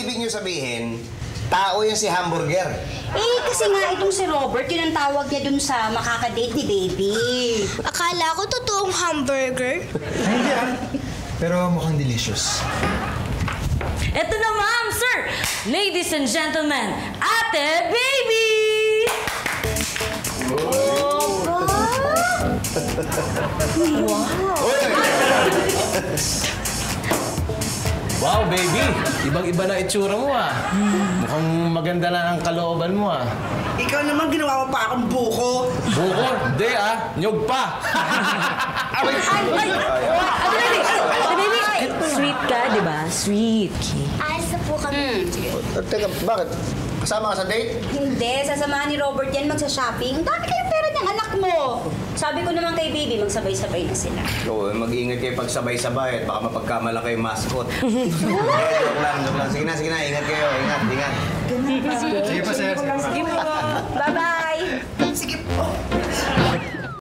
ibig niyo sabihin, tao yung si hamburger. Eh, kasi nga itong si Robert, yun ang tawag niya dun sa makakadate ni Baby. Akala ko totoong hamburger. Ay, hindi ah. Pero mukhang delicious. Ito na, ma'am, sir! Ladies and gentlemen, Ate Baby! Wow, baby! Ibang-iba na itsura mo ah. Mukhang maganda na ang kalooban mo ah. Ikaw naman ginawa mo pa akong buko. Buko? Hindi ah. Nyog pa. Ate Baby! Ate Baby! Sweet ka, di ba? Sweet. Ayos na po kami. Teka, bakit? Kasama ka sa date? Hindi, sasamahan ni Robert yan magsha-shopping. Ang dami kayong pera niyang anak mo. Sabi ko naman kay Baby, magsabay-sabay na sila. Oo, mag-iingat kayo pag sabay-sabay at baka mapagkamala kayo mascot. Joke lang. Sige na, ingat kayo. Ingat. Sige pa,